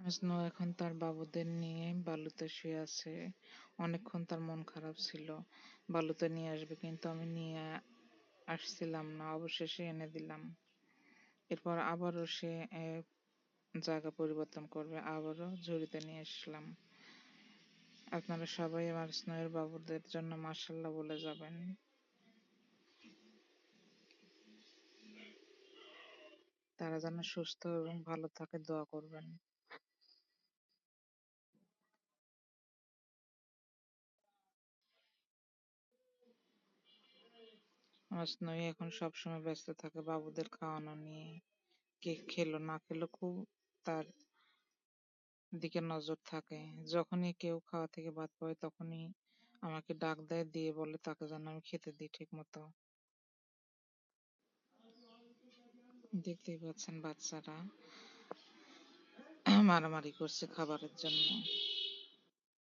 Snow এখন তার বাবুদের নিয়ে বালুতে শুয়ে আছে। অনেকক্ষণ তার মন খারাপ ছিল, বালুতে নিয়ে আসবে, কিন্তু আমি নিয়ে আসছিলাম না, অবশেষে এনে দিলাম। এরপর আবারও সে জায়গা পরিবর্তন করবে, আবারও ঝুড়িতে নিয়ে আসলাম। আপনারা সবাই আমার স্নোয়ের বাবুদের জন্য মাশাআল্লাহ বলে যাবেন। তারা যেন সুস্থ এবং ভালো থাকে, দোয়া করবেন। আমার স্নোই এখন সবসময় ব্যস্ত থাকে বাবুদের খাওয়ানো নিয়ে। কে খেলো না খেলো খুব তার দিকে নজর থাকে। যখনই কেউ খাওয়া থেকে বাদ পড়ে তখনই আমাকে ডাক দেয়, দিয়ে বলে তাকে যেন আমি খেতে দিই ঠিক মতো। দেখতেই পাচ্ছেন বাচ্চারা মারামারি করছে খাবারের জন্য।